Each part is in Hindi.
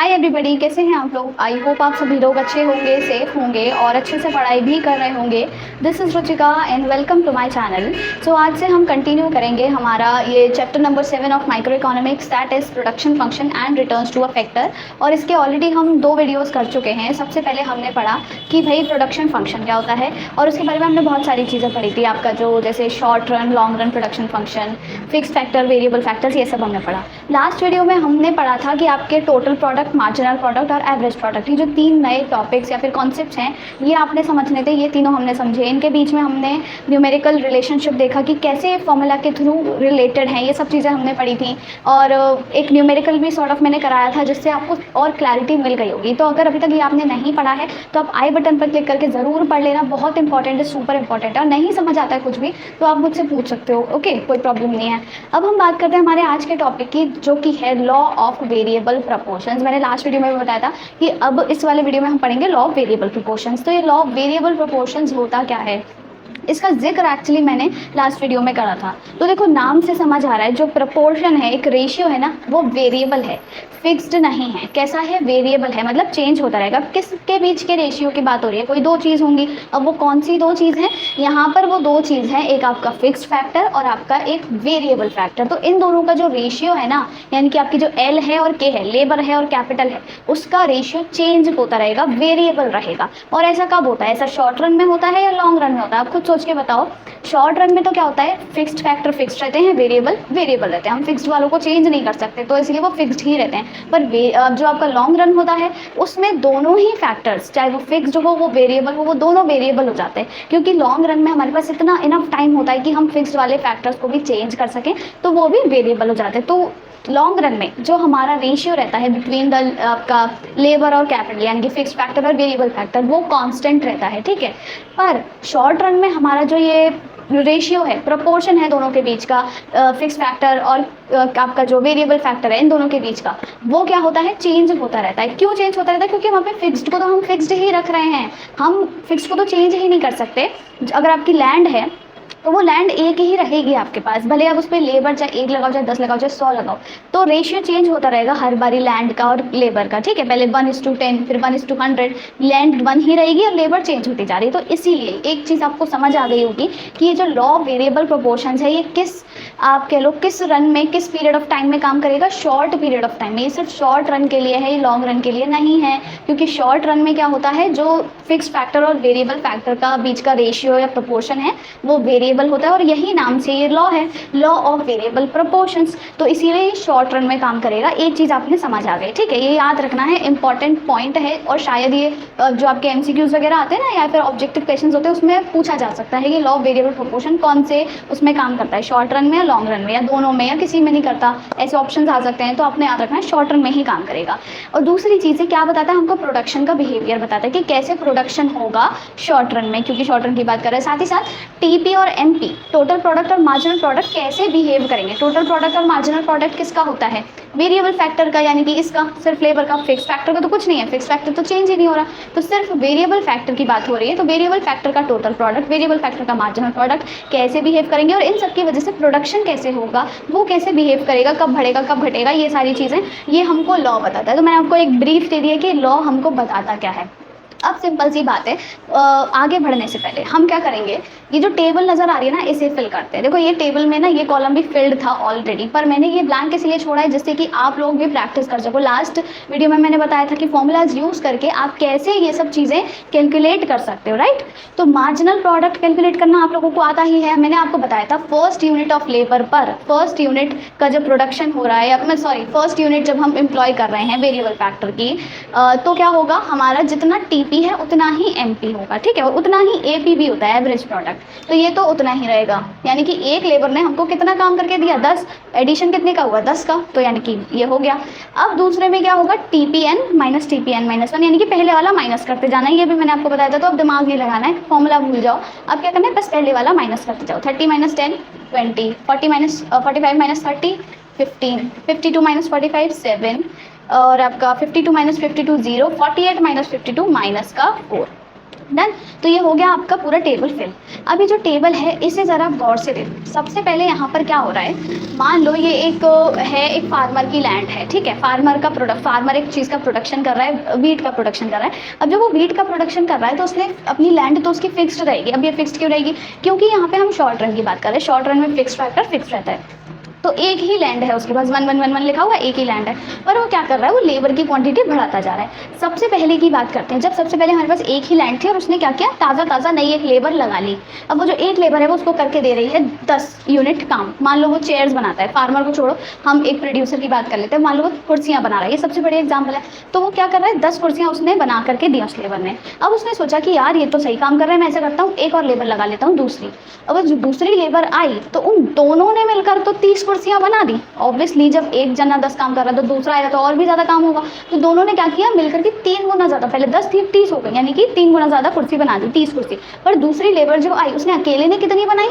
हाय एवरीबॉडी, कैसे हैं आप लोग। आई होप आप सभी लोग अच्छे होंगे, सेफ होंगे और अच्छे से पढ़ाई भी कर रहे होंगे। This is Ruchika and welcome to my channel. So आज से हम कंटिन्यू करेंगे हमारा ये chapter number 7 of microeconomics, that is production function and returns to a factor. और इसके ऑलरेडी हम 2 वीडियोज़ कर चुके हैं। सबसे पहले हमने पढ़ा कि भाई प्रोडक्शन फंक्शन क्या होता है और उसके बारे में हमने बहुत सारी चीज़ें पढ़ी थी। आपका जो जैसे short run, long run production function, fix factor, variable factors, ये सब हमने पढ़ा। लास्ट वीडियो में हमने पढ़ा था कि आपके टोटल प्रोडक्ट, मार्जिनल प्रोडक्ट और एवरेज प्रोडक्ट, ये जो 3 नए टॉपिक्स या फिर कॉन्सेप्ट्स हैं ये आपने समझने थे। ये तीनों हमने समझे। इनके बीच में हमने न्यूमेरिकल रिलेशनशिप देखा कि कैसे फॉर्मूला के थ्रू रिलेटेड हैं, ये सब चीज़ें हमने पढ़ी थी। और एक न्यूमेरिकल भी सॉर्ट ऑफ मैंने कराया था जिससे आपको और क्लैरिटी मिल गई होगी। तो अगर अभी तक ये आपने नहीं पढ़ा है तो आप आई बटन पर क्लिक करके ज़रूर पढ़ लेना। बहुत इंपॉर्टेंट है, सुपर इंपॉर्टेंट है। और नहीं समझ आता है कुछ भी तो आप मुझसे पूछ सकते हो, ओके, कोई प्रॉब्लम नहीं है। अब हम बात करते हैं हमारे आज के टॉपिक की, जो कि है लॉ ऑफ वेरिएबल प्रपोर्शंस। मैंने लास्ट वीडियो में भी बताया था कि अब इस वाले वीडियो में हम पढ़ेंगे लॉ ऑफ वेरिएबल प्रोपोर्शंस। तो ये लॉ ऑफ वेरिएबल प्रोपोर्शंस होता क्या है, इसका जिक्र एक्चुअली मैंने लास्ट वीडियो में करा था। तो देखो, नाम से समझ आ रहा है जो प्रपोर्शन है, एक रेशियो है ना, वो वेरिएबल है, फिक्स्ड नहीं है। कैसा है? वेरिएबल है, मतलब चेंज होता रहेगा। किसके बीच के रेशियो की बात हो रही है? कोई 2 चीज़ होंगी। अब वो कौन सी 2 चीज़ हैं? यहाँ पर वो 2 चीज़ हैं, एक आपका फिक्स्ड फैक्टर और आपका एक वेरिएबल फैक्टर। तो इन दोनों का जो रेशियो है ना, यानी कि आपकी जो एल है और के है, लेबर है और कैपिटल है, उसका रेशियो चेंज होता रहेगा, वेरिएबल रहेगा। और ऐसा कब होता है? ऐसा शॉर्ट रन में होता है या लॉन्ग रन में होता है? आप खुद सोच के बताओ। शॉर्ट रन में तो क्या होता है, फिक्स्ड फैक्टर फिक्स्ड रहते हैं, वेरिएबल वेरिएबल रहते हैं। हम फिक्स्ड वालों को चेंज नहीं कर सकते तो इसलिए वो फिक्स्ड ही रहते हैं। पर जो आपका लॉन्ग रन होता है उसमें दोनों ही फैक्टर्स, चाहे वो फिक्स्ड हो वो वेरिएबल हो, वो दोनों वेरिएबल हो जाते हैं। क्योंकि लॉन्ग रन में हमारे पास इतना इनफ टाइम होता है कि हम फिक्स्ड वाले फैक्टर्स को भी चेंज कर सकें, तो वो भी वेरिएबल हो जाते हैं। तो लॉन्ग रन में जो हमारा रेशियो रहता है बिटवीन द आपका लेबर और कैपिटल, यानी कि फिक्स्ड फैक्टर और वेरिएबल फैक्टर, वो कांस्टेंट रहता है, ठीक है। पर शॉर्ट रन में हमारा जो ये रेशियो है, प्रोपोर्शन है दोनों के बीच का, फिक्स फैक्टर और आपका जो वेरिएबल फैक्टर है, इन दोनों के बीच का, वो क्या होता है, चेंज होता रहता है। क्यों चेंज होता रहता है? क्योंकि वहाँ पे फिक्स्ड को तो हम फिक्स्ड ही रख रहे हैं, हम फिक्स्ड को तो चेंज ही नहीं कर सकते। अगर आपकी लैंड है तो वो लैंड एक ही रहेगी आपके पास, भले आप उस पर लेबर चाहे 1 लगाओ, चाहे 10 लगाओ, चाहे 100 लगाओ, तो रेशियो चेंज होता रहेगा हर बारी लैंड का और लेबर का, ठीक है। पहले 1:10, फिर 1:100, लैंड 1 ही रहेगी और लेबर चेंज होती जा रही है। तो इसीलिए एक चीज़ आपको समझ आ गई होगी कि ये जो लॉ वेरिएबल प्रोपोर्शंस है, ये किस, आप कह लो, किस रन में, किस पीरियड ऑफ टाइम में काम करेगा, शॉर्ट पीरियड ऑफ टाइम में। ये सिर्फ शॉर्ट रन के लिए है, ये लॉन्ग रन के लिए नहीं है। क्योंकि शॉर्ट रन में क्या होता है, जो फिक्स फैक्टर और वेरिएबल फैक्टर का बीच का रेशियो या प्रोपोर्शन है वो वेरिएबल होता है, और यही नाम से ये लॉ है, लॉ ऑफ वेरिएबल प्रोपोर्शंस। तो इसीलिए ये शॉर्ट रन में काम करेगा। एक चीज़ आपने समझ आ गई, ठीक है, ये याद रखना है, इंपॉर्टेंट पॉइंट है। और शायद ये जो आपके एमसीक्यूज वगैरह आते हैं ना, या फिर ऑब्जेक्टिव क्वेश्चंस होते हैं, उसमें पूछा जा सकता है कि लॉ ऑफ वेरिएबल प्रोपोर्शन कौन से उसमें काम करता है, शॉर्ट रन में या लॉन्ग रन में, या दोनों में, या किसी में नहीं करता, ऐसे ऑप्शन आ सकते हैं। तो आपने याद रखना है शॉर्ट रन में ही काम करेगा। और दूसरी चीज़ें क्या बताता है हमको, प्रोडक्शन का बिहेवियर बताता है कि कैसे प्रोडक्शन होगा शॉर्ट रन में, क्योंकि शॉर्ट रन की बात कर रहे हैं। साथ ही साथ टीपी और एमपी, टोटल प्रोडक्ट और मार्जिनल प्रोडक्ट, कैसे बिहेव करेंगे। टोटल प्रोडक्ट और मार्जिनल प्रोडक्ट किसका होता है, वेरिएबल फैक्टर का, यानी कि इसका सिर्फ लेबर का। फिक्स फैक्टर का तो कुछ नहीं है, फिक्स फैक्टर तो चेंज ही नहीं हो रहा, तो सिर्फ वेरिएबल फैक्टर की बात हो रही है। तो वेरिएबल फैक्टर का टोटल प्रोडक्ट, वेरिएबल फैक्टर का मार्जिनल प्रोडक्ट कैसे बिहेव करेंगे, और इन सब की वजह से प्रोडक्शन कैसे होगा, वो कैसे बिहेव करेगा, कब बढ़ेगा कब घटेगा, ये सारी चीज़ें ये हमको लॉ बताता है। तो मैंने आपको एक ब्रीफ दे दी है कि लॉ हमको बताता क्या है। अब सिंपल सी बात है, आगे बढ़ने से पहले हम क्या करेंगे, ये जो टेबल नज़र आ रही है ना, इसे फिल करते हैं। देखो, ये टेबल में ना ये कॉलम भी फिल्ड था ऑलरेडी, पर मैंने ये ब्लैंक इसलिए छोड़ा है जिससे कि आप लोग भी प्रैक्टिस कर सको। लास्ट वीडियो में मैंने बताया था कि फॉर्मूलाज यूज़ करके आप कैसे ये सब चीज़ें कैलकुलेट कर सकते हो, राइट। तो मार्जिनल प्रोडक्ट कैलकुलेट करना आप लोगों को आता ही है। मैंने आपको बताया था फर्स्ट यूनिट ऑफ लेबर पर, फर्स्ट यूनिट का जब प्रोडक्शन हो रहा है, या मैं सॉरी, फर्स्ट यूनिट जब हम एम्प्लॉय कर रहे हैं वेरिएबल फैक्टर की, तो क्या होगा, हमारा जितना टीपी है उतना ही एमपी होगा, ठीक है, और उतना ही एपी भी होता है, एवरेज प्रोडक्ट। तो ये तो उतना ही रहेगा, यानी कि एक लेबर ने हमको कितना काम करके दिया, 10, एडिशन कितने का हुआ, 10 का, तो यानी कि ये हो गया। अब दूसरे में क्या होगा, टीपीएन माइनस टीपीएन माइनस 1, यानी कि पहले वाला माइनस करते जाना है। ये भी मैंने आपको बताया था, तो अब दिमाग नहीं लगाना है, फॉर्मूला भूल जाओ। अब क्या करना है, बस पहले वाला माइनस करते जाओ। 30 माइनस 10 20, 45 माइनस 30 15, 52 माइनस 45 7, और आपका 52 माइनस 52 0, 48 माइनस 52 माइनस का 4। डन। तो ये हो गया आपका पूरा टेबल फिल। अब ये जो टेबल है इसे ज़रा गौर से देखो। सबसे पहले यहाँ पर क्या हो रहा है, मान लो ये एक फार्मर की लैंड है, ठीक है। फार्मर एक चीज़ का प्रोडक्शन कर रहा है, वीट का प्रोडक्शन कर रहा है। अब जब वो वीट का प्रोडक्शन कर रहा है तो उसने अपनी लैंड तो उसकी फिक्स्ड रहेगी। अब ये फिक्स्ड क्यों रहेगी, क्योंकि यहाँ पे हम शॉर्ट रन की बात कर रहे हैं। शॉर्ट रन में फिक्स्ड फैक्टर फिक्स रहता है, तो एक ही लैंड है उसके पास, 1 1 1 1 लिखा हुआ, एक ही लैंड है। पर वो क्या कर रहा है, वो लेबर की क्वांटिटी बढ़ाता जा रहा है। सबसे पहले की बात करते हैं, जब सबसे पहले हमारे पास एक ही लैंड थी और उसने क्या किया, ताज़ा नई एक लेबर लगा ली। अब वो जो एक लेबर है वो उसको करके दे रही है 10 यूनिट काम। मान लो वो चेयर्स बनाता है, फार्मर को छोड़ो, हम एक प्रोड्यूसर की बात कर लेते हैं। मान लो वो कुर्सियाँ बना रहा है, ये सबसे बड़ी एग्जाम्पल है। तो वो क्या कर रहा है, 10 कुर्सियाँ उसने बना करके दी उस लेबर ने। अब उसने सोचा कि यार ये तो सही काम कर रहा है, मैं ऐसा करता हूँ एक और लेबर लगा लेता हूँ दूसरी। अब जो दूसरी लेबर आई तो उन दोनों ने मिलकर तो 30 कुर्सियाँ बना दी। ऑब्वियसली जब एक जना 10 काम कर रहा है तो दूसरा आएगा तो और भी ज़्यादा काम होगा। तो दोनों ने क्या किया, मिलकर के 3 गुना ज़्यादा, पहले 10 थी 30 हो गई, यानी कि 3 गुना ज़्यादा कुर्सी बना दी, 30 कुर्सी। पर दूसरी लेबर जो आई उसने अकेले ने कितनी बनाई,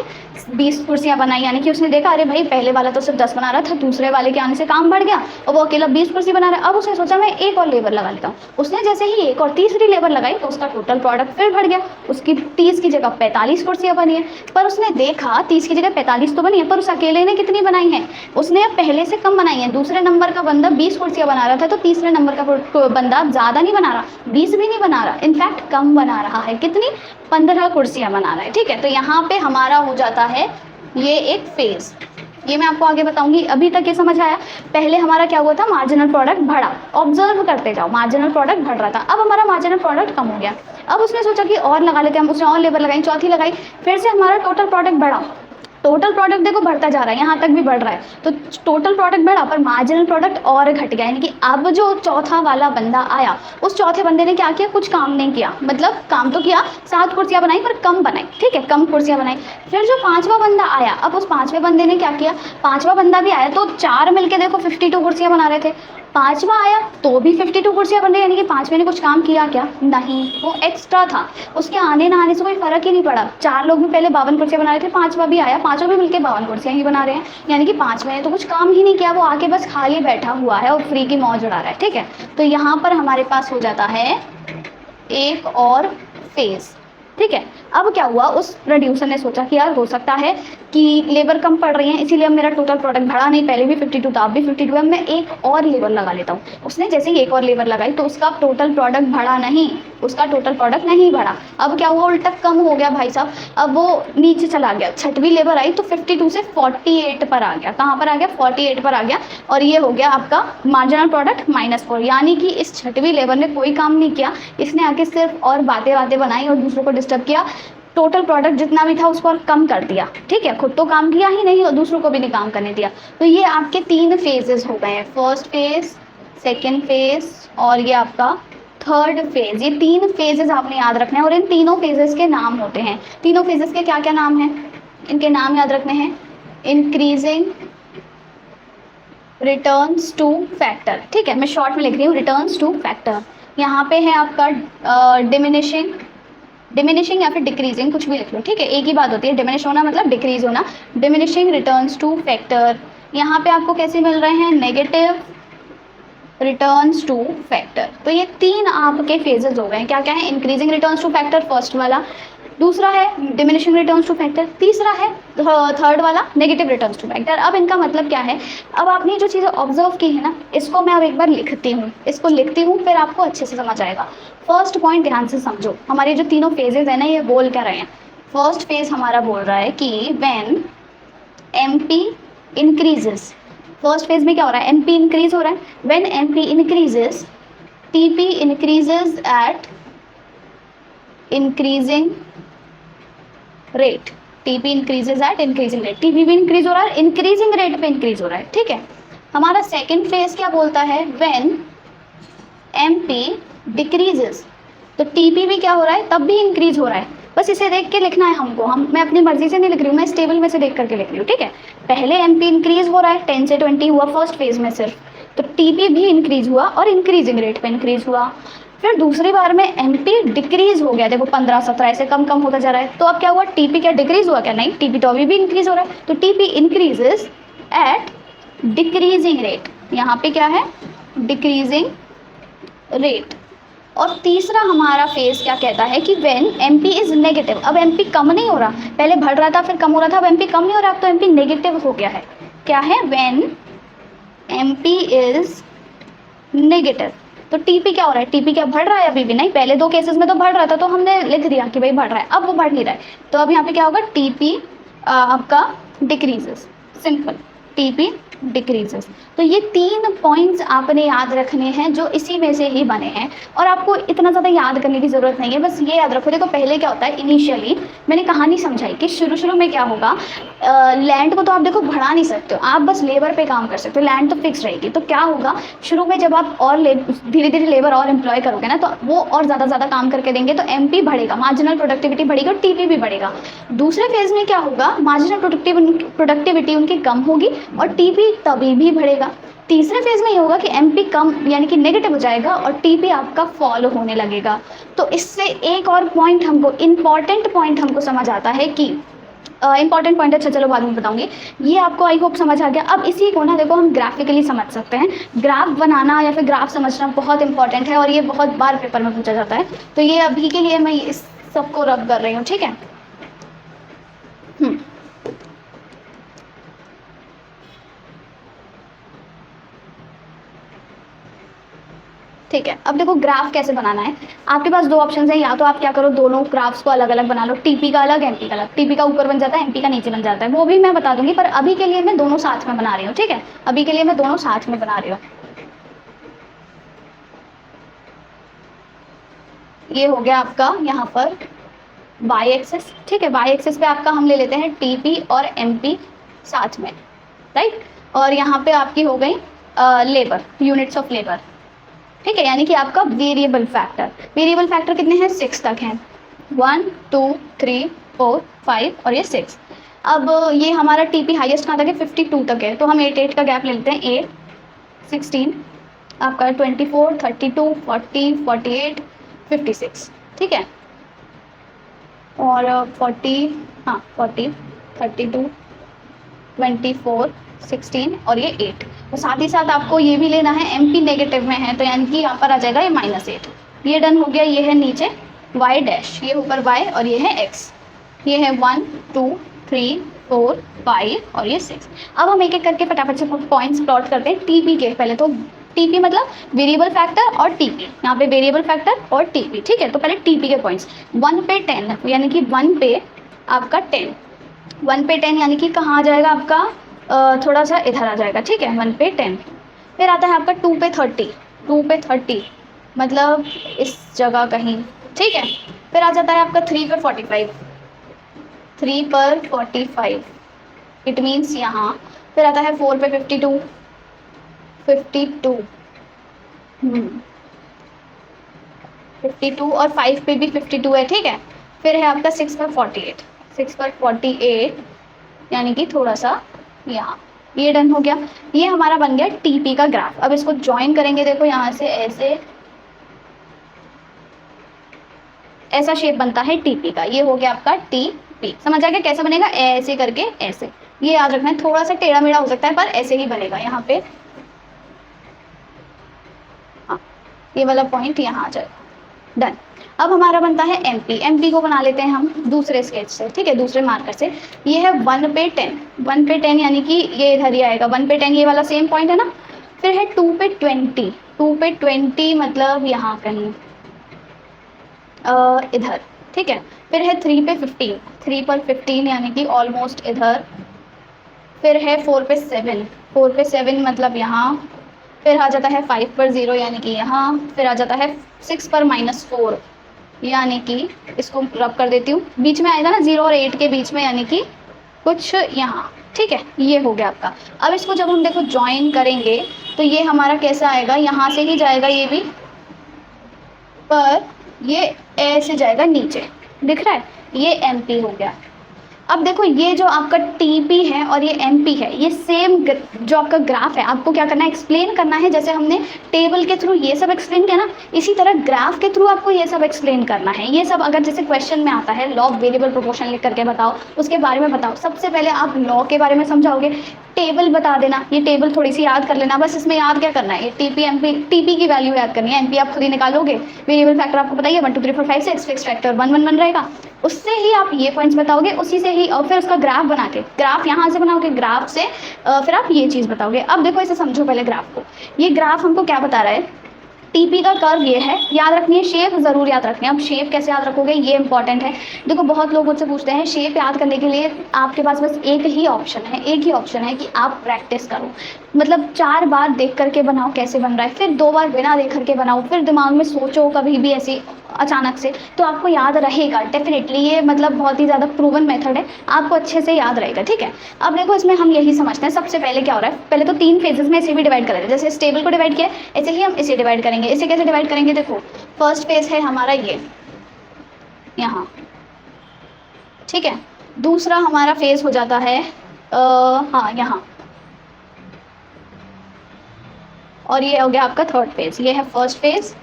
20 कुर्सियाँ बनाई। यानी कि उसने देखा अरे भाई पहले वाला तो सिर्फ 10 बना रहा था, दूसरे वाले के आने से काम बढ़ गया और वो अकेला 20 कुर्सी बना रहा है। अब उसने सोचा मैं एक और लेबर लगा लेता हूँ। उसने जैसे ही एक और तीसरी लेबर लगाई तो उसका टोटल प्रोडक्ट फिर बढ़ गया, उसकी 30 की जगह 45 कुर्सियाँ बनी है। पर उसने देखा 30 की जगह 45 तो बनी है, पर उस अकेले ने कितनी बनाई है, उसने पहले से कम बनाई है। दूसरे नंबर का बंदा 20 कुर्सियाँ बना रहा था तो तीसरे नंबर का बंदा ज़्यादा नहीं बना रहा, 20 भी नहीं बना रहा, इनफैक्ट कम बना रहा है। कितनी, 15 कुर्सियाँ बना रहा है, ठीक है। तो यहाँ पे हमारा हो जाता है ये एक फेज। ये मैं आपको आगे बताऊंगी। अभी तक ये समझ आया, पहले हमारा क्या हुआ था, मार्जिनल प्रोडक्ट बढ़ा, ऑब्जर्व करते जाओ, मार्जिनल प्रोडक्ट बढ़ रहा था। अब हमारा मार्जिनल प्रोडक्ट कम हो गया। अब उसने सोचा कि और लगा लेते हैं हम, उसने और लेबर लगाई, चौथी लगाई, फिर से हमारा टोटल प्रोडक्ट बढ़ा। टोटल प्रोडक्ट देखो बढ़ता जा रहा है, यहाँ तक भी बढ़ रहा है, तो टोटल प्रोडक्ट बढ़ा पर मार्जिनल प्रोडक्ट और घट गया। यानी कि अब जो चौथा वाला बंदा आया उस चौथे बंदे ने क्या किया, कुछ काम नहीं किया, मतलब काम तो किया, 7 कुर्सियाँ बनाई पर कम बनाई, ठीक है, कम कुर्सियाँ बनाई। फिर जो 5वां बंदा आया, अब उस 5वें बंदे ने क्या किया, 5वां बंदा भी आया तो 4 मिलके देखो 52 कुर्सियाँ बना रहे थे। 5वां आया तो भी 52 कुर्सियाँ बन रही, यानी कि 5वें ने कुछ काम किया क्या, नहीं, वो एक्स्ट्रा था, उसके आने ना आने से कोई फर्क ही नहीं पड़ा। 4 लोग भी पहले 52 कुर्सियाँ बना रहे थे, 5वां भी आया, 5वां भी मिलकर 52 कुर्सियाँ ही बना रहे हैं, यानी कि 5वें ने तो कुछ काम ही नहीं किया, वो आके बस खाली बैठा हुआ है और फ्री की मौज उड़ा रहा है, ठीक है। तो यहाँ पर हमारे पास हो जाता है एक और फेज, ठीक है। अब क्या हुआ, उस प्रोड्यूसर ने सोचा कि यार हो सकता है कि लेबर कम पड़ रही है, इसीलिए अब मेरा टोटल प्रोडक्ट बढ़ा नहीं, पहले भी 52 था अब भी 52 है, मैं एक और लेबर लगा लेता हूँ। उसने जैसे ही एक और लेबर लगाई तो उसका टोटल प्रोडक्ट बढ़ा नहीं, उसका टोटल प्रोडक्ट नहीं बढ़ा। अब क्या हुआ, उल्टा कम हो गया भाई साहब, अब वो नीचे चला गया। 6वीं लेबर आई तो 52 से 48 पर आ गया, कहाँ पर आ गया, 48 पर आ गया, और ये हो गया आपका मार्जिनल प्रोडक्ट -4। यानी कि इस 6वीं लेबर ने कोई काम नहीं किया, इसने आके सिर्फ और बातें बनाई और दूसरों को डिस्टर्ब किया। टोटल प्रोडक्ट जितना भी था उसको और कम कर दिया, ठीक है, खुद तो काम किया ही नहीं और दूसरों को भी नहीं काम करने दिया। तो ये आपके 3 फेजेस हो गए हैं, फर्स्ट फेज, सेकेंड फेज और ये आपका थर्ड फेज। ये 3 फेजेस आपने याद रखने हैं और इन तीनों फेजेस के नाम होते हैं। तीनों फेजेस के क्या क्या नाम हैं, इनके नाम याद रखने हैं, इंक्रीजिंग रिटर्न्स टू फैक्टर, ठीक है, मैं शॉर्ट में लिख रही हूँ, रिटर्न्स टू फैक्टर। यहाँ पे है आपका डिमिनिशिंग या फिर डिक्रीजिंग, कुछ भी लिख लो, ठीक है, एक ही बात होती है, डिमिनिश होना मतलब डिक्रीज होना, डिमिनिशिंग रिटर्न्स टू फैक्टर। यहाँ पे आपको कैसे मिल रहे हैं, नेगेटिव रिटर्न्स टू फैक्टर। तो ये 3 आपके फेजेस हो गए हैं, क्या क्या है, increasing returns to factor first वाला, दूसरा है डिमिनिशिंग रिटर्न्स टू फैक्टर, तीसरा है थर्ड वाला नेगेटिव रिटर्न्स टू फैक्टर। अब इनका मतलब क्या है, अब आपने जो चीज़ें ऑब्जर्व की है ना, इसको मैं अब एक बार लिखती हूँ, इसको लिखती हूँ फिर आपको अच्छे से समझ आएगा। फर्स्ट पॉइंट ध्यान से समझो, हमारे जो तीनों फेजेस है ना, ये बोल क्या रहे हैं। फर्स्ट फेज हमारा बोल रहा है कि when MP increases, first phase में क्या हो रहा है, MP इंक्रीज हो रहा है, when MP increases TP increases eight increasing rate, TP increases at increasing rate, TP भी इंक्रीज हो रहा है, इंक्रीजिंग रेट पे इंक्रीज हो रहा है, ठीक है। हमारा सेकंड फेज क्या बोलता है, व्हेन MP डिक्रीजेस, तो TP भी क्या हो रहा है, तब भी इंक्रीज हो रहा है। बस इसे देख के लिखना है हमको, मैं अपनी मर्जी से नहीं लिख रही हूँ, मैं इस टेबल में से देख करके लिख रही हूँ, ठीक है। पहले MP इंक्रीज हो रहा है, 10 से 20 हुआ फर्स्ट फेज में सिर्फ, तो TP भी इंक्रीज हुआ और इंक्रीजिंग रेट पे इंक्रीज हुआ। फिर दूसरी बार में MP डिक्रीज हो गया, देखो 15-17 ऐसे कम कम होता जा रहा है, तो अब क्या हुआ, TP क्या डिक्रीज हुआ क्या, नहीं, TP तो अभी भी इंक्रीज हो रहा है, तो TP increases eight decreasing rate, यहाँ पे क्या है, डिक्रीजिंग रेट, और तीसरा हमारा फेज क्या कहता है कि व्हेन एमपी इज नेगेटिव। अब एमपी कम नहीं हो रहा, पहले बढ़ रहा था फिर कम हो रहा था, अब एमपी कम नहीं हो रहा, अब तो एमपी नेगेटिव हो गया है। क्या है? When MP is negative. तो टीपी क्या हो रहा है? टीपी क्या बढ़ रहा है? अभी भी नहीं, पहले दो केसेस में तो बढ़ रहा था तो हमने लिख दिया कि भाई बढ़ रहा है, अब वो बढ़ नहीं रहा है, तो अब यहाँ पे क्या होगा? टीपी आपका डिक्रीजेस, सिंपल, टीपी डिक्रीजेस। तो ये 3 पॉइंट्स आपने याद रखने हैं जो इसी में से ही बने हैं, और आपको इतना ज़्यादा याद करने की ज़रूरत नहीं है, बस ये याद रखो। देखो पहले क्या होता है, इनिशियली मैंने कहानी समझाई कि शुरू में क्या होगा, लैंड को तो आप देखो बढ़ा नहीं सकते हो, आप बस लेबर पे काम कर सकते हो, लैंड तो फिक्स रहेगी। तो क्या होगा, शुरू में जब आप और धीरे धीरे लेबर और एम्प्लॉय करोगे ना, तो वो और ज़्यादा काम करके देंगे, तो एमपी बढ़ेगा, मार्जिनल प्रोडक्टिविटी बढ़ेगी और टीपी भी बढ़ेगा। दूसरे फेज में क्या होगा, मार्जिनल प्रोडक्टिविटी उनकी कम होगी और टीपी तभी भी बढ़ेगा। तीसरे फेज में ये होगा कि एमपी कम यानी कि नेगेटिव हो जाएगा और टीपी आपका फॉल होने लगेगा। तो इससे एक और पॉइंट हमको, इंपॉर्टेंट पॉइंट हमको समझ आता है कि इंपॉर्टेंट पॉइंट, अच्छा चलो बाद में बताऊंगी, ये आपको आई होप समझ आ गया। अब इसी को ना देखो हम ग्राफिकली समझ सकते हैं, ग्राफ बनाना या फिर ग्राफ समझना बहुत इंपॉर्टेंट है और ये बहुत बार पेपर में पूछा जाता है। तो ये अभी के लिए मैं इस सबको रब कर रही हूँ, ठीक है। ठीक है, अब देखो ग्राफ कैसे बनाना है। आपके पास 2 ऑप्शन है, या तो आप क्या करो, दोनों ग्राफ्स को अलग अलग बना लो, टीपी का अलग, एमपी का अलग। टीपी का ऊपर बन जाता है, एमपी का नीचे बन जाता है, वो भी मैं बता दूंगी, पर अभी के लिए मैं दोनों साथ में बना रही हूँ, ठीक है। अभी के लिए मैं दोनों साथ में बना रही हूँ। ये हो गया आपका यहाँ पर वाई एक्सेस, ठीक है। वाई एक्सेस पे आपका हम ले लेते हैं टीपी और एमपी साथ में, राइट। और यहाँ पे आपकी हो गई लेबर, यूनिट्स ऑफ लेबर, ठीक है, यानी कि आपका वेरिएबल फैक्टर कितने हैं? 6 तक हैं, 1 2 3 4 5 और ये 6। अब ये हमारा टीपी हाईएस्ट कहाँ तक है? 52 तक है, तो हम 8 का गैप ले लेते हैं, 8 16 आपका 24 32 40 48 56, ठीक है। और 40, हाँ 40 32 24 16 और ये 8। तो साथ ही साथ आपको ये भी लेना है, एमपी नेगेटिव में है तो यानी कि यहाँ पर आ जाएगा ये -8। ये डन हो गया, ये है नीचे वाई डैश, ये ऊपर वाई और ये है एक्स, ये है 1 2 3 4 5 और ये 6। अब हम एक एक करके फटाफट से पॉइंट्स प्लॉट करते हैं टीपी के। पहले तो टीपी मतलब वेरिएबल फैक्टर और टीपी, यहाँ पे वेरिएबल फैक्टर और टीपी, ठीक है। तो पहले टीपी के पॉइंट्स, 1 पे 10 यानी कि 1 पे आपका 10, 1 पे 10 यानी कि कहाँ आ जाएगा आपका, थोड़ा सा इधर आ जाएगा, ठीक है, 1 पे 10। फिर आता है आपका 2 पे 30, 2 पे 30 मतलब इस जगह कहीं, ठीक है। फिर आ जाता है आपका 3 पे 45, 3 पर 45 इट मीन्स यहाँ। फिर आता है 4 पे 52, 52 52 और 5 पे भी 52 है, ठीक है। फिर है आपका 6 पर 48, 6 पर 48 यानी कि थोड़ा सा यहाँ, ये डन हो गया। ये हमारा बन गया टीपी का ग्राफ। अब इसको ज्वाइन करेंगे, देखो यहाँ से ऐसे ऐसा शेप बनता है टीपी का, ये हो गया आपका टीपी। समझ आ गया कैसे बनेगा? ऐसे करके ऐसे, ये याद रखना है, थोड़ा सा टेढ़ा मेढ़ा हो सकता है पर ऐसे ही बनेगा। यहाँ पे हाँ, ये वाला पॉइंट यहाँ आ जाएगा, डन। अब हमारा बनता है एमपी। एमपी को बना लेते हैं हम दूसरे स्केच से, ठीक है, दूसरे मार्कर से। ये है 1 पे 10, 1 पे 10 यानी कि ये इधर ही आएगा, 1 पे 10 ये वाला सेम पॉइंट है ना। फिर है 2 पे 20, 2 पे 20 मतलब यहाँ कहीं इधर, ठीक है। फिर है 3 पे 15, 3 पर 15 यानी कि ऑलमोस्ट इधर। फिर है 4 पे 7, 4 पे 7 मतलब यहाँ। फिर आ जाता है 5 पर 0 यानी कि यहाँ। फिर आ जाता है 6 पर -4 यानी कि इसको रब कर देती हूँ, बीच में आएगा ना 0 और 8 के बीच में यानी कि कुछ यहाँ, ठीक है। ये हो गया आपका। अब इसको जब हम देखो ज्वाइन करेंगे तो ये हमारा कैसा आएगा, यहाँ से ही जाएगा ये भी, पर ये ऐसे जाएगा नीचे, दिख रहा है, ये एमपी हो गया। अब देखो ये जो आपका टीपी है और ये एमपी है, ये सेम जो आपका ग्राफ है, आपको क्या करना है, एक्सप्लेन करना है। जैसे हमने टेबल के थ्रू ये सब एक्सप्लेन किया ना, इसी तरह ग्राफ के थ्रू आपको ये सब एक्सप्लेन करना है। ये सब अगर जैसे क्वेश्चन में आता है लॉ ऑफ वेरिएबल प्रोपोर्शन लिख करके बताओ, उसके बारे में बताओ, सबसे पहले आप लॉ के बारे में समझाओगे, टेबल बता देना, ये टेबल थोड़ी सी याद कर लेना बस। इसमें याद क्या करना है, ये टीपी एमपी, टीपी की वैल्यू याद करनी है, एमपी आप खुद ही निकालोगे। वेरिएबल फैक्टर आपको बताइए 1 2 3 4 5 6, फिक्स फैक्टर 1 1 1 रहेगा, उससे ही आप ये पॉइंट्स बताओगे, उसी से ही। और फिर उसका ग्राफ बना के, ग्राफ यहाँ से बनाओगे, ग्राफ से फिर आप ये चीज़ बताओगे। अब देखो इसे समझो पहले ग्राफ को। ये ग्राफ हमको क्या बता रहा है, टीपी का कर्व ये है, याद रखनी है, शेप जरूर याद रखनी है। अब शेप कैसे याद रखोगे, ये इंपॉर्टेंट है। देखो बहुत लोग मुझसे पूछते हैं शेप याद करने के लिए आपके पास बस एक ही ऑप्शन है, एक ही ऑप्शन है कि आप प्रैक्टिस करो। मतलब 4 बार देख करके बनाओ कैसे बन रहा है, फिर 2 बार बिना देख करके बनाओ, फिर दिमाग में सोचो कभी भी ऐसे अचानक से, तो आपको याद रहेगा डेफिनेटली। ये मतलब बहुत ही ज़्यादा प्रूवन मेथड है, आपको अच्छे से याद रहेगा, ठीक है। अब देखो इसमें हम यही समझते हैं, सबसे पहले क्या हो रहा है, पहले तो 3 फेजेस में इसे भी डिवाइड कर रहे हैं। जैसे इस टेबल को डिवाइड किया, ऐसे ही हम इसे डिवाइड करेंगे। इसे कैसे डिवाइड करेंगे, देखो फर्स्ट फेज है हमारा ये यहाँ, ठीक है। दूसरा हमारा फेज हो जाता है हाँ यहाँ, और ये हो गया आपका थर्ड फेज। ये है फर्स्ट फेज,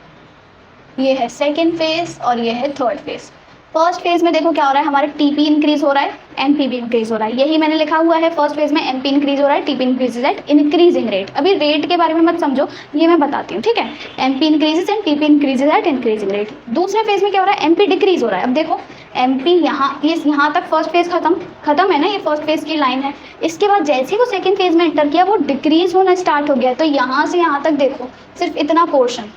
ये है सेकेंड फेज और ये है थर्ड फेज। फर्स्ट फेज में देखो क्या हो रहा है, हमारा टीपी इंक्रीज हो रहा है, एनपी भी इंक्रीज हो रहा है। यही मैंने लिखा हुआ है, फर्स्ट फेज में एनपी इंक्रीज हो रहा है, TP increases at increasing rate. अभी रेट के बारे में मत समझो, ये मैं बताती हूँ, ठीक है। NP increases and TP increases at increasing rate. दूसरे फेज में क्या हो रहा है, एनपी डिक्रीज हो रहा है। अब देखो एमपी यहाँ तक फर्स्ट फेज खत्म है ना, ये फर्स्ट फेज की लाइन है। इसके बाद जैसे ही वो सेकेंड फेज में एंटर किया, वो डिक्रीज होना स्टार्ट हो गया। तो यहाँ से यहाँ तक देखो सिर्फ इतना पोर्शन,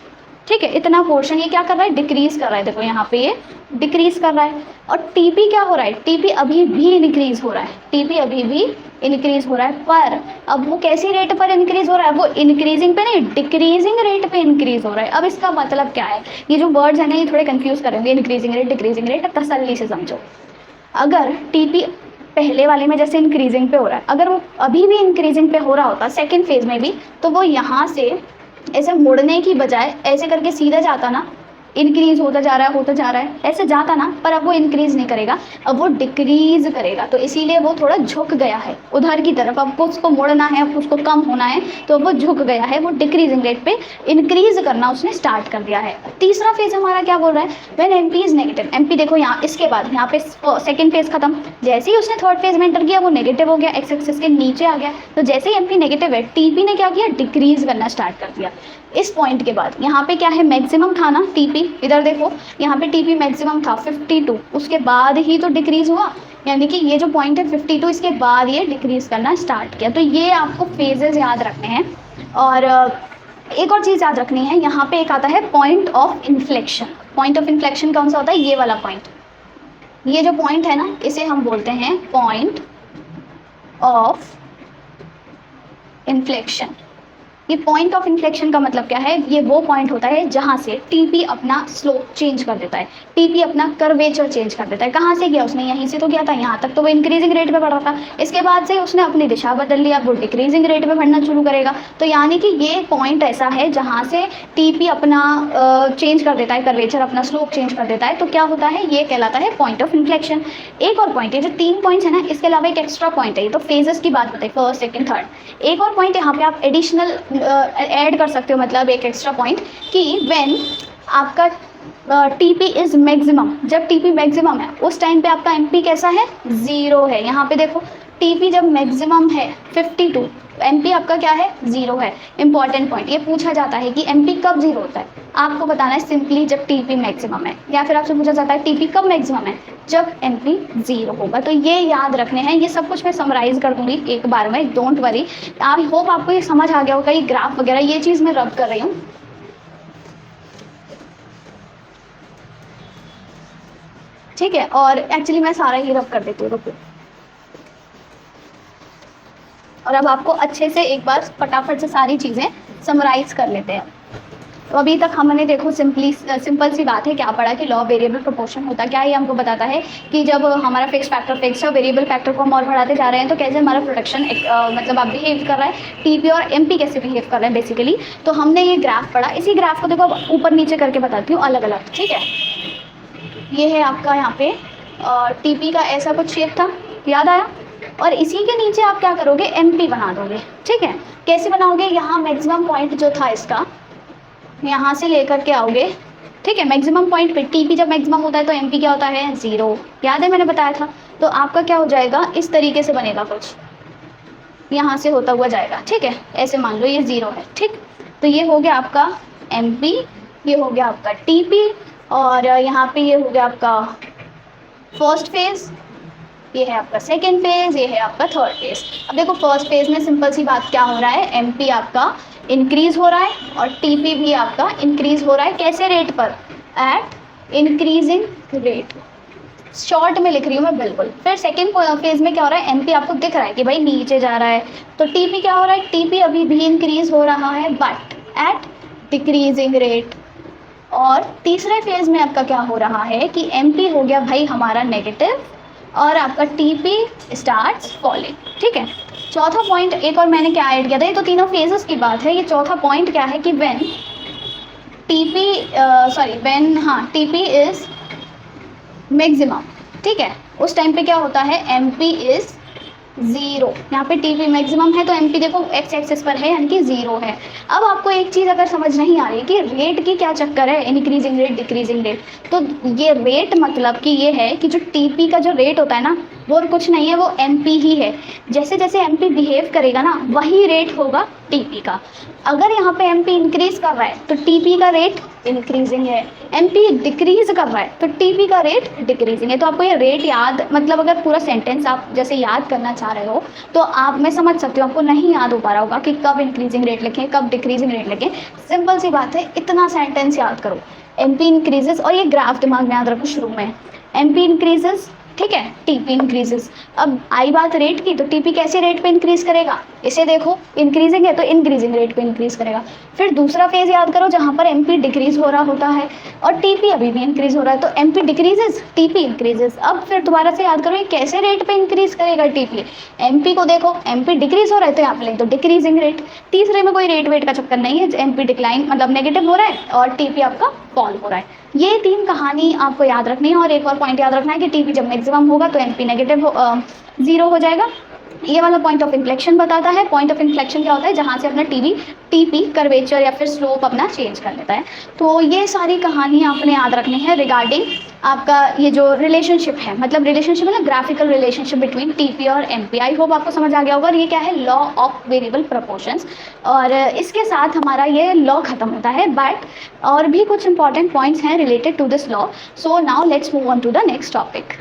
ठीक है, इतना पोर्शन ये क्या कर रहा है, डिक्रीज कर रहा है। देखो यहाँ पे ये डिक्रीज कर रहा है। और टीपी क्या हो रहा है, टीपी अभी भी इंक्रीज हो रहा है, टीपी अभी भी इंक्रीज हो रहा है। पर अब वो कैसी रेट पर इंक्रीज हो रहा है, वो इंक्रीजिंग पे नहीं, डिक्रीजिंग रेट पे इंक्रीज हो रहा है। अब इसका मतलब क्या है, ये जो वर्ड्स है ना ये थोड़े कंफ्यूज करेंगे, इंक्रीजिंग रेट डिक्रीजिंग रेट, तसल्ली से समझो। अगर टीपी पहले वाले में जैसे इंक्रीजिंग पे हो रहा है, अगर वो अभी भी इंक्रीजिंग पे हो रहा होता सेकेंड फेज में भी, तो वो यहाँ से ऐसे मुड़ने की बजाय ऐसे करके सीधा जाता ना, इंक्रीज होता जा रहा है ऐसे जाता ना, पर अब वो इंक्रीज नहीं करेगा, अब वो डिक्रीज करेगा। तो इसीलिए वो थोड़ा झुक गया है उधर की तरफ। अब उसको मुड़ना है, अब उसको कम होना है, तो वो झुक गया है, वो डिक्रीजिंग रेट पे इंक्रीज करना उसने स्टार्ट कर दिया है। तीसरा फेज हमारा क्या बोल रहा है, when MP is negative. MP देखो यहाँ, इसके बाद यहाँ पे सेकेंड फेज खत्म, जैसे ही उसने थर्ड फेज में एंटर किया वो नेगेटिव हो गया, एक्स एक्सिस के नीचे आ गया। तो जैसे ही एमपी नेगेटिव है, टीपी ने क्या किया, डिक्रीज करना स्टार्ट कर दिया। इस पॉइंट के बाद यहाँ पे क्या है, मैक्सिमम था ना टीपी, इधर देखो यहाँ पे टीपी मैक्सिमम था 52, उसके बाद ही तो डिक्रीज हुआ, यानी कि ये जो पॉइंट है 52, इसके बाद ये डिक्रीज करना स्टार्ट किया। तो ये आपको फेजेस याद रखने हैं। और एक और चीज़ याद रखनी है, यहाँ पे एक आता है point of inflection. Point of inflection कौन सा होता है, ये वाला पॉइंट, ये जो पॉइंट है ना इसे हम बोलते हैं पॉइंट ऑफ इन्फ्लेक्शन। ये पॉइंट ऑफ इन्फ्लेक्शन का मतलब क्या है, ये वो पॉइंट होता है जहाँ से टीपी अपना स्लोप चेंज कर देता है, टीपी अपना कर्वेचर चेंज कर देता है। कहाँ से गया उसने, यहीं से तो गया था, यहाँ तक तो वो इंक्रीजिंग रेट पे बढ़ रहा था, इसके बाद से उसने अपनी दिशा बदल लिया, वो डिक्रीजिंग रेट पे बढ़ना शुरू करेगा। तो यानी कि ये पॉइंट ऐसा है जहाँ से टीपी अपना चेंज कर देता है, कर्वेचर अपना स्लोप चेंज कर देता है। तो क्या होता है, ये कहलाता है पॉइंट ऑफ इन्फ्लेक्शन। एक और पॉइंट है, जो 3 पॉइंट्स है ना, इसके अलावा एक एक्स्ट्रा पॉइंट है, ये तो फेजेस की बात बताई, फर्स्ट सेकंड थर्ड। एक और पॉइंट यहाँ पे आप एडिशनल ऐड कर सकते हो, मतलब एक एक्स्ट्रा पॉइंट, कि व्हेन आपका टीपी इज मैक्सिमम, जब टीपी मैक्सिमम है उस टाइम पे आपका एमपी कैसा है, 0 है। यहाँ पे देखो टीपी जब मैक्सिमम है 52, एमपी आपका क्या है, 0 है। इंपॉर्टेंट पॉइंट, ये पूछा जाता है कि एमपी कब 0 होता है, आपको बताना है सिंपली जब टीपी मैक्सिमम है, या फिर आपसे पूछा जाता है टीपी कब मैक्सिमम है, जब एमपी 0 होगा। तो ये याद रखने हैं, ये सब कुछ मैं समराइज कर दूंगी एक बार में, डोंट वरी। आई होप आपको ये समझ आ गया होगा, ये ग्राफ वगैरह ये चीज़ मैं रब कर रही हूँ, ठीक है। और एक्चुअली मैं सारा ही रब कर देती हूँ, रुको। और अब आपको अच्छे से एक बार फटाफट से सारी चीज़ें समराइज कर लेते हैं। तो अभी तक हमने देखो सिंपल सी बात है, क्या पढ़ा कि लॉ वेरिएबल प्रोपोर्शन होता क्या है, ये हमको बताता है कि जब हमारा फिक्स फैक्टर फिक्स है, वेरिएबल फैक्टर को हम और बढ़ाते जा रहे हैं, तो कैसे हमारा प्रोडक्शन मतलब आप बिहेव कर रहा है, टीपी और एमपी कैसे बिहेव कर रहे हैं बेसिकली। तो हमने ये ग्राफ पढ़ा, इसी ग्राफ को देखो ऊपर नीचे करके बताती हूँ अलग अलग, ठीक है। ये है आपका यहाँ पे टीपी का ऐसा कुछ शेप था, याद आया? और इसी के नीचे आप क्या करोगे, एमपी बना दोगे, ठीक है। कैसे बनाओगे, यहाँ मैक्सिमम पॉइंट जो था इसका, यहाँ से लेकर के आओगे, ठीक है। मैक्सिमम पॉइंट पे टीपी जब मैक्सिमम होता है तो एमपी क्या होता है, 0, याद है मैंने बताया था। तो आपका क्या हो जाएगा, इस तरीके से बनेगा कुछ, यहाँ से होता हुआ जाएगा, ठीक है। ऐसे मान लो ये 0 है, ठीक। तो ये हो गया आपका एमपी, ये हो गया आपका टीपी, और यहाँ पे ये हो गया आपका फर्स्ट फेज, ये है आपका सेकेंड फेज, ये है आपका थर्ड फेज। अब देखो फर्स्ट फेज में सिंपल सी बात क्या हो रहा है, एमपी आपका इंक्रीज हो रहा है और टीपी भी आपका इंक्रीज हो रहा है। कैसे रेट पर, एट इंक्रीजिंग रेट, शॉर्ट में लिख रही हूँ मैं बिल्कुल। फिर सेकेंड फेज में क्या हो रहा है, एमपी आपको दिख रहा है कि भाई नीचे जा रहा है, तो टीपी क्या हो रहा है, टीपी अभी भी इंक्रीज हो रहा है बट एट डिक्रीजिंग रेट। और तीसरे फेज में आपका क्या हो रहा है कि एमपी हो गया भाई हमारा नेगेटिव और आपका टीपी स्टार्ट्स फॉलिंग, ठीक है। चौथा पॉइंट एक और मैंने क्या ऐड किया था, ये तो तीनों फेजेस की बात है। ये चौथा पॉइंट क्या है कि व्हेन टीपी इज मैक्सिमम, ठीक है, उस टाइम पे क्या होता है, एमपी इज 0। यहाँ पे टीपी मैक्सिमम है तो एमपी देखो एक्स एक्सिस पर है यानी कि 0 है। अब आपको एक चीज़ अगर समझ नहीं आ रही कि रेट की क्या चक्कर है, इंक्रीजिंग रेट डिक्रीजिंग रेट, तो ये रेट मतलब कि ये है कि जो टीपी का जो रेट होता है ना, वो कुछ नहीं है, वो एमपी ही है। जैसे जैसे एमपी बिहेव करेगा ना, वही रेट होगा टीपी का। अगर यहाँ पे एमपी इंक्रीज कर रहा है तो टीपी का रेट इंक्रीजिंग है, एमपी डिक्रीज कर रहा है तो टीपी का रेट डिक्रीजिंग है। तो आपको ये रेट याद, मतलब अगर पूरा सेंटेंस आप जैसे याद करना चाह रहे हो तो आप, मैं समझ सकती हूँ आपको नहीं याद हो पा रहा होगा कि कब इंक्रीजिंग रेट लिखें कब डिक्रीजिंग रेट लिखें। सिंपल सी बात है, इतना सेंटेंस याद करो, एमपी इंक्रीजेस, और ये ग्राफ दिमाग में याद रखो शुरू में, एमपी इंक्रीजेस, ठीक है, टीपी इंक्रीजेस। अब आई बात रेट की, तो टीपी कैसे रेट पे इंक्रीज करेगा, इसे देखो इंक्रीजिंग है तो इंक्रीजिंग रेट पे इंक्रीज करेगा। फिर दूसरा फेज याद करो जहाँ पर एमपी डिक्रीज हो रहा होता है और टीपी अभी भी इंक्रीज हो रहा है, तो एमपी डिक्रीजेस टीपी इंक्रीजेस। अब फिर दोबारा से याद करो ये कैसे रेट पे इंक्रीज करेगा टीपी, एमपी को देखो, एमपी डिक्रीज हो रहा है तो यहाँ पे लिख दो डिक्रीजिंग रेट। तीसरे में कोई रेट वेट का चक्कर नहीं है, एमपी डिक्लाइन मतलब नेगेटिव हो रहा है और टीपी आपका फॉल हो रहा है। ये तीन कहानी आपको याद रखनी है। और एक और पॉइंट याद रखना है कि टीपी जब मैक्सिमम होगा तो एमपी नेगेटिव 0 हो जाएगा। ये वाला पॉइंट ऑफ इन्फ्लेक्शन बताता है। पॉइंट ऑफ इन्फ्लेक्शन क्या होता है, जहाँ से अपना टीपी कर्वेचर या फिर स्लोप अपना चेंज कर लेता है। तो ये सारी कहानी आपने याद रखनी है रिगार्डिंग आपका ये जो रिलेशनशिप है, मतलब रिलेशनशिप है ना, ग्राफिकल रिलेशनशिप बिटवीन टीपी और एमपी। आई होप आपको समझ आ गया होगा। और ये क्या है, लॉ ऑफ वेरिएबल प्रोपोर्शंस। और इसके साथ हमारा ये लॉ खत्म होता है, बट और भी कुछ इंपॉर्टेंट पॉइंट्स हैं related to this law. So now let's move on to the next topic.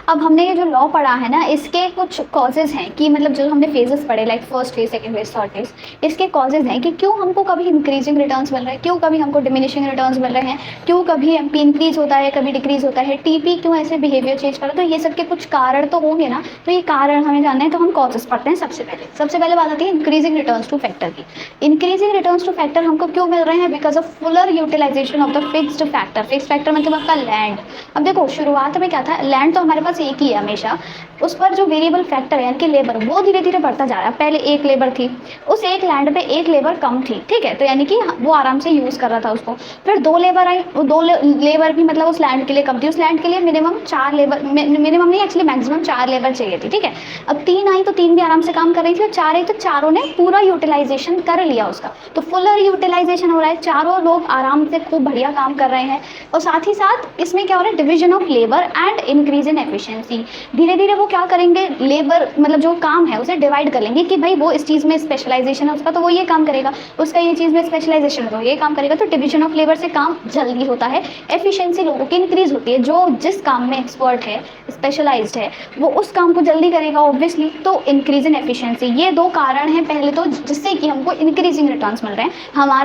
अब हमने ये जो लॉ पढ़ा है ना, इसके कुछ कॉजेज़ हैं कि मतलब जो हमने फेजेस पढ़े like first phase, second phase, third phase, इसके कॉजेज़ हैं कि क्यों हमको कभी इंक्रीजिंग रिटर्न्स मिल रहे हैं, क्यों कभी हमको डिमिनिशिंग रिटर्न्स मिल रहे हैं, क्यों कभी एमपी इंक्रीज होता है कभी डिक्रीज होता है, टीपी क्यों ऐसे बिहेवियर चेंज कर रहा है। तो ये सब के कुछ कारण तो होंगे ना, तो ये कारण हमें जानना है। तो हम कॉजेज़ पढ़ते हैं। सबसे पहले बात आती है इंक्रीजिंग रिटर्न्स टू फैक्टर की। इंक्रीजिंग रिटर्न्स टू फैक्टर हमको क्यों मिल रहे हैं, because of fuller utilisation of the fixed factor. Fixed factor मतलब आपका लैंड। अब देखो शुरुआत में क्या था, लैंड तो हमारे पास एक ही है हमेशा, उस पर जो वेरिएबल फैक्टर है यानी कि लेबर, वो धीरे धीरे बढ़ता जा रहा है। पहले एक लेबर थी, उस एक लैंड पे एक लेबर कम थी, ठीक है, तो यानी कि वो आराम से यूज़ कर रहा था उसको। फिर 2 लेबर आई, वो 2 लेबर भी मतलब उस लैंड के लिए कम थी, उस लैंड के लिए मिनिमम 4 लेबर, मिनिमम नहीं एक्चुअली मैक्सिमम 4 लेबर चाहिए थी, ठीक है। अब 3 आई तो 3 भी आराम से काम कर रही थी, और 4 आई तो चारों ने पूरा यूटिलाइजेशन कर लिया उसका। तो फुलर यूटिलाइजेशन हो रहा है, चारों लोग आराम से खूब बढ़िया काम कर रहे हैं। और साथ ही साथ इसमें क्या हो रहा है, division of labour and increase in efficiency. धीरे धीरे वो क्या करेंगे, लेबर मतलब जो काम है उसे डिवाइड कर लेंगे कि भाई वो इस चीज़ में स्पेशलाइजेशन है उसका तो वो ये काम करेगा, उसका ये चीज़ में स्पेशलाइजेशन है तो ये काम करेगा। तो डिवीजन ऑफ लेबर से काम जल्दी होता है, एफिशिएंसी लोगों की इंक्रीज होती है। जो जिस काम में एक्सपर्ट है, स्पेशलाइज्ड है, वो उस काम को जल्दी करेगा ऑब्वियसली, तो इंक्रीज इन एफिशिएंसी। ये 2 कारण हैं पहले तो, जिससे कि हमको इंक्रीजिंग रिटर्न्स मिल रहे हैं।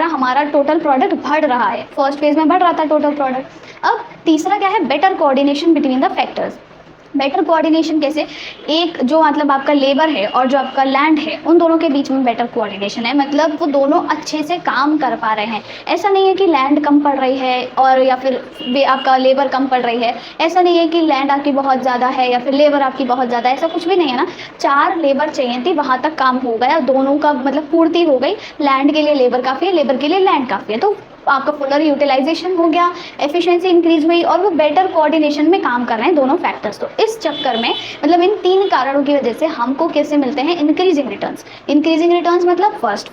हमारा टोटल प्रोडक्ट बढ़ रहा है, फर्स्ट फेज में बढ़ रहा था टोटल प्रोडक्ट। अब तीसरा क्या है, better coordination between the factors. Better coordination कैसे, एक जो मतलब आपका लेबर है और जो आपका लैंड है, उन दोनों के बीच में बेटर कोऑर्डिनेशन है, मतलब वो दोनों अच्छे से काम कर पा रहे हैं। ऐसा नहीं है कि लैंड कम पड़ रही है और या फिर आपका लेबर कम पड़ रही है, ऐसा नहीं है कि लैंड आपकी बहुत ज़्यादा है या फिर लेबर आपकी बहुत ज़्यादा है, ऐसा कुछ भी नहीं है ना। 4 लेबर चाहिए थी, वहाँ तक काम हो गया, दोनों का मतलब पूर्ति हो गई। लैंड के लिए लेबर काफ़ी है, लेबर के लिए लैंड काफ़ी है, तो आपका फुलर यूटिलाइजेशन हो गया, एफिशिएंसी इंक्रीज हुई और वो बेटर कोऑर्डिनेशन में काम कर रहे हैं दोनों फैक्टर्स। तो इस चक्कर में मतलब इन 3 कारणों की वजह से हमको कैसे मिलते हैं इंक्रीजिंग रिटर्न्स। इंक्रीजिंग रिटर्न्स मतलब फर्स्ट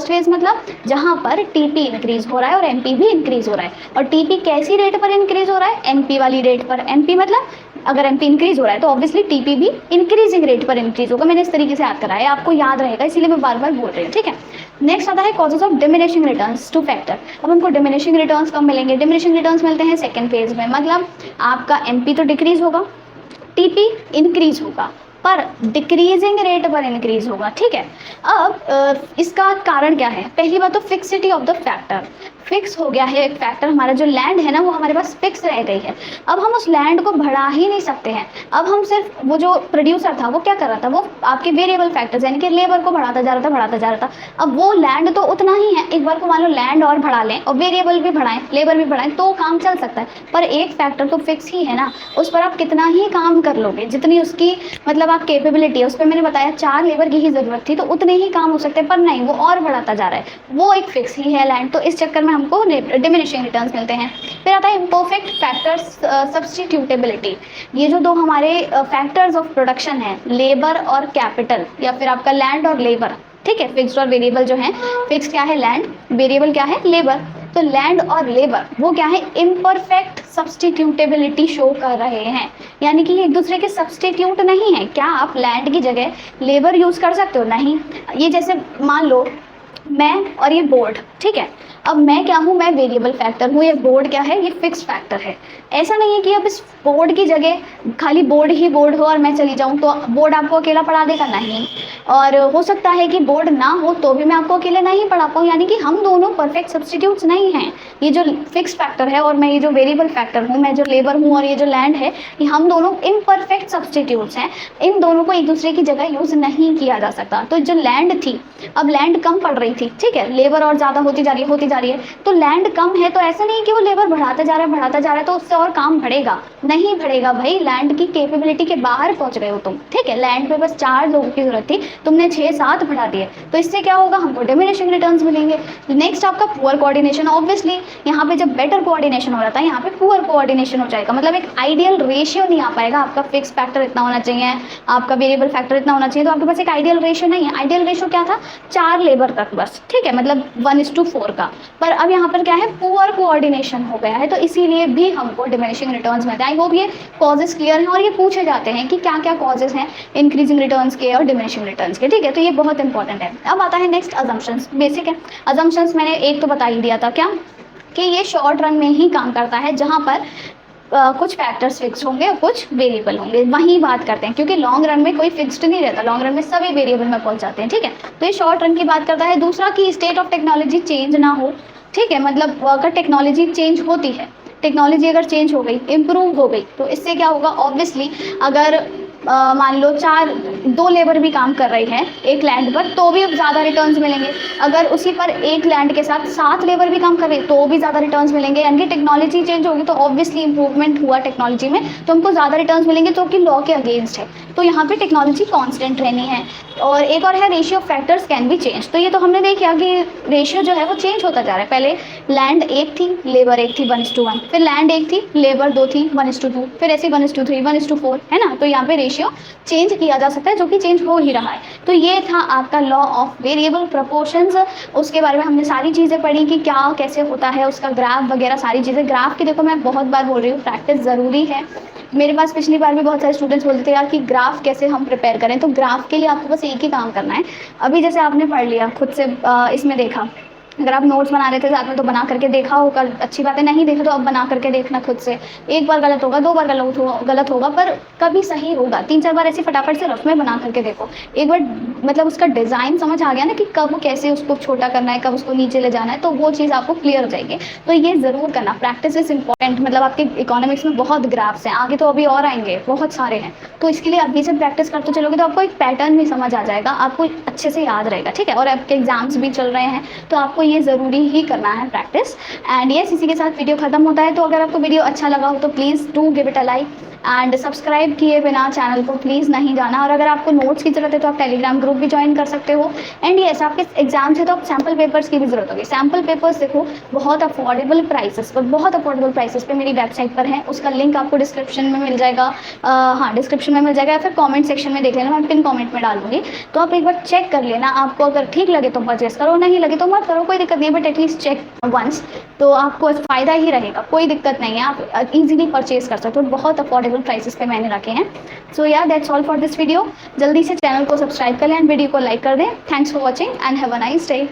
फेज मतलब जहां पर टीपी इंक्रीज हो रहा है और एमपी भी इंक्रीज हो रहा है। और टीपी कैसी रेट पर इंक्रीज हो रहा है, एमपी वाली रेट पर। एमपी मतलब अगर एमपी इंक्रीज हो रहा है तो ऑब्वियसली टीपी भी इंक्रीजिंग रेट पर इंक्रीज होगा। मैंने इस तरीके से याद कराया, आपको याद रहेगा, इसीलिए मैं बार बार बोल रही हूँ, ठीक है। नेक्स्ट आता है causes of diminishing returns to factor. अब हमको डिमिनिशिंग रिटर्न्स कब मिलेंगे, डिमिनिशिंग रिटर्न्स मिलते हैं सेकंड फेज में, मतलब आपका एमपी तो डिक्रीज होगा, टीपी इंक्रीज होगा पर डिक्रीजिंग रेट पर इंक्रीज होगा, ठीक है। अब इसका कारण क्या है, पहली बात तो fixity of the factor, fix हो गया है एक फैक्टर, हमारा जो लैंड है ना वो हमारे पास फिक्स रह गई है। अब हम उस लैंड को बढ़ा ही नहीं सकते हैं। अब हम सिर्फ वो जो प्रोड्यूसर था वो क्या कर रहा था, वो आपके वेरिएबल फैक्टर्स यानी कि लेबर को बढ़ाता जा रहा था। अब वो लैंड तो उतना ही है, एक बार को मान लो लैंड और बढ़ा लें और वेरिएबल भी बढ़ाएं, लेबर भी बढ़ाएं तो काम चल सकता है, पर एक फैक्टर तो फिक्स ही है ना, उस पर आप कितना ही काम कर लोगे, जितनी उसकी मतलब आप कैपेबिलिटी है। उस पर मैंने बताया 4 लेबर की ही जरूरत थी तो उतने ही काम हो सकते हैं, पर नहीं, वो और बढ़ाता जा रहा है, वो एक फिक्स ही है लैंड। तो इस चक्कर में हमको डिमिनिशिंग रिटर्न्स मिलते हैं। फिर आता है इम्परफेक्ट फैक्टर्स सब्स्टिट्यूटेबिलिटी। ये जो 2 हमारे फैक्टर्स ऑफ प्रोडक्शन है, लेबर और कैपिटल, या फिर आपका लैंड और लेबर, ठीक है। फिक्स्ड और वेरिएबल जो है, फिक्स क्या है लैंड, वेरिएबल क्या है लेबर। तो लैंड और लेबर वो क्या है, इम्परफेक्ट सब्स्टिट्यूटेबिलिटी शो कर रहे हैं, यानी कि एक दूसरे के सब्स्टिट्यूट नहीं है। क्या आप लैंड की जगह लेबर यूज कर सकते हो, नहीं। ये जैसे मान लो मैं और ये बोर्ड, ठीक है। अब मैं क्या हूँ, मैं वेरिएबल फैक्टर हूँ, ये बोर्ड क्या है, ये फिक्स फैक्टर है। ऐसा नहीं है कि अब इस बोर्ड की जगह खाली बोर्ड ही बोर्ड हो और मैं चली जाऊँ तो बोर्ड आपको अकेला पढ़ा देगा, नहीं। और हो सकता है कि बोर्ड ना हो तो भी मैं आपको अकेले नहीं पढ़ा पाऊँ, यानी कि हम दोनों परफेक्ट सब्स्टिट्यूट्स नहीं हैं। ये जो फिक्स फैक्टर है और मैं ये जो वेरिएबल फैक्टर हूँ, मैं जो लेबर हूँ और ये जो लैंड है, ये हम दोनों इम्परफेक्ट सब्स्टिट्यूट्स हैं। इन दोनों को एक दूसरे की जगह यूज नहीं किया जा सकता। तो जो लैंड थी, अब लैंड कम पड़ रही थी, ठीक है, लेबर और ज़्यादा होती जा रही है, तो लैंड कम है तो ऐसा नहीं कि वो लेबर बढ़ाता जा रहा है तो उससे और काम बढ़ेगा, नहीं बढ़ेगा भाई, लैंड की कैपेबिलिटी के बाहर पहुंच गए हो तुम, ठीक है। लैंड पे बस 4 लोगों की जरूरत थी, तुमने 6-7 बढ़ा दिए, तो इससे क्या होगा, हमको डिमिनिशिंग रिटर्न्स मिलेंगे। नेक्स्ट आपका पुअर कोऑर्डिनेशन। ऑब्वियसली यहाँ पे जब बेटर कोऑर्डिनेशन हो रहा था, यहाँ पे पुअर कोऑर्डिनेशन हो जाएगा, मतलब एक आइडियल रेशियो नहीं आ पाएगा। आपका फिक्स फैक्टर इतना होना चाहिए, आपका वेरिएबल फैक्टर इतना होना चाहिए, तो आपके पास एक आइडियल रेशियो नहीं है। आइडियल रेशियो क्या था, 4 लेबर तक बस, ठीक है, मतलब 1:4 का। पर अब यहाँ पर क्या है, पुअर कोऑर्डिनेशन हो गया है, तो इसीलिए भी हमको डिमिनिशिंग रिटर्न्स मिलते हैं। आई होप ये कॉजेस क्लियर हैं, और ये पूछे जाते हैं कि क्या क्या कॉजेस हैं इंक्रीजिंग रिटर्न्स के और डिमिनिशिंग रिटर्न्स के, ठीक है। तो ये बहुत इंपॉर्टेंट है। अब आता है नेक्स्ट अजम्पशंस, बेसिक है। अजम्पशंस मैंने एक तो बता ही दिया था, क्या कि ये शॉर्ट रन में ही काम करता है, जहाँ पर कुछ फैक्टर्स फिक्स होंगे और कुछ वेरिएबल होंगे, वहीं बात करते हैं, क्योंकि लॉन्ग रन में कोई फिक्स्ड नहीं रहता, लॉन्ग रन में सभी वेरिएबल में पहुंच जाते हैं, ठीक है। तो ये शॉर्ट रन की बात करता है। दूसरा कि स्टेट ऑफ टेक्नोलॉजी चेंज ना हो, ठीक है, मतलब अगर टेक्नोलॉजी चेंज होती है, टेक्नोलॉजी अगर चेंज हो गई, इम्प्रूव हो गई, तो इससे क्या होगा, ऑब्वियसली अगर मान लो 2 लेबर भी काम कर रही है एक लैंड पर तो भी ज़्यादा रिटर्न्स मिलेंगे। अगर उसी पर एक लैंड के साथ 7 लेबर भी काम कर रहे तो भी ज़्यादा रिटर्न्स मिलेंगे, यानी कि टेक्नोलॉजी चेंज होगी तो ऑब्वियसली इंप्रूवमेंट हुआ टेक्नोलॉजी में, तो हमको ज़्यादा रिटर्न्स मिलेंगे, जो कि लॉ के अगेंस्ट है। तो यहाँ पे टेक्नोलॉजी कांस्टेंट रहनी है। और एक और है ratio of factors can be change. तो ये तो हमने देखा कि रेशियो जो है वो चेंज होता जा रहा है। पहले लैंड 1 थी, लेबर 1 थी, 1:1, फिर लैंड 1 थी, लेबर 2 थी, 1:2, फिर ऐसे 1:3, 1:4, है ना। तो यहाँ पे रेशियो चेंज किया जा सकता है, जो कि चेंज हो ही रहा है। तो ये था आपका लॉ ऑफ वेरिएबल प्रोपोर्शंस। उसके बारे में हमने सारी चीज़ें पढ़ी कि क्या कैसे होता है, उसका ग्राफ वगैरह सारी चीज़ें। ग्राफ की देखो मैं बहुत बार बोल रही हूँ, प्रैक्टिस ज़रूरी है। मेरे पास पिछली बार भी बहुत सारे स्टूडेंट्स बोलते थे यार कि ग्राफ कैसे हम प्रिपेयर करें। तो ग्राफ के लिए आपको बस एक ही काम करना है। अभी जैसे आपने पढ़ लिया खुद से, इसमें देखा, अगर आप नोट्स बना रहे थे साथ में तो बना करके देखा होगा, अच्छी बात है। नहीं देखा तो अब बना करके देखना खुद से। एक बार गलत होगा, 2 बार गलत होगा, पर कभी सही होगा। 3-4 बार ऐसे फटाफट से रफ में बना करके देखो। एक बार मतलब उसका डिज़ाइन समझ आ गया ना कि कब कैसे उसको छोटा करना है, कब उसको नीचे ले जाना है, तो वो चीज़ आपको क्लियर हो जाएगी। तो ये ज़रूर करना, प्रैक्टिस इज इंपॉर्टेंट। मतलब आपके इकोनॉमिक्स में बहुत ग्राफ्स हैं, आगे तो अभी और आएंगे, बहुत सारे हैं। तो इसके लिए अभी से प्रैक्टिस करते चलोगे तो आपको एक पैटर्न भी समझ आ जाएगा, आपको अच्छे से याद रहेगा, ठीक है। और आपके एग्जाम्स भी चल रहे हैं तो आपको ये ज़रूरी ही करना है प्रैक्टिस। एंड यस, इसी के साथ वीडियो खत्म होता है। तो अगर आपको वीडियो अच्छा लगा हो तो please do give it a like, and subscribe किए बिना चैनल को प्लीज़ नहीं जाना। और अगर आपको नोट्स की ज़रूरत है तो आप टेलीग्राम ग्रुप भी ज्वाइन कर सकते हो। एंड येस, आपके एग्जाम्स है तो आप सैम्पल पेपर्स की भी ज़रूरत होगी। सैम्पल पेपर्स देखो बहुत अफोर्डेबल प्राइसेस पर, बहुत अफोर्डेबल प्राइसेस पे मेरी वेबसाइट पर है, उसका लिंक आपको डिस्क्रिप्शन में मिल जाएगा। हाँ, डिस्क्रिप्शन में मिल जाएगा या फिर कमेंट सेक्शन में देख लेना, मैं पिन कमेंट में डाल दूँगी। तो आप एक बार चेक कर लेना, आपको अगर ठीक लगे तो परचेस करो, नहीं लगे तो मत करो, कोई दिक्कत नहीं है, बट एटलीस्ट चेक वंस, तो आपको फ़ायदा ही रहेगा, कोई दिक्कत नहीं है, आप ईजिली परचेज कर सकते हो। बहुत अफोर्डेबल प्राइसेस पे मैंने रखे हैं। सो या that's all for this video. जल्दी से चैनल को सब्सक्राइब कर लें एंड वीडियो को लाइक कर दें। Thanks for watching and have a nice day.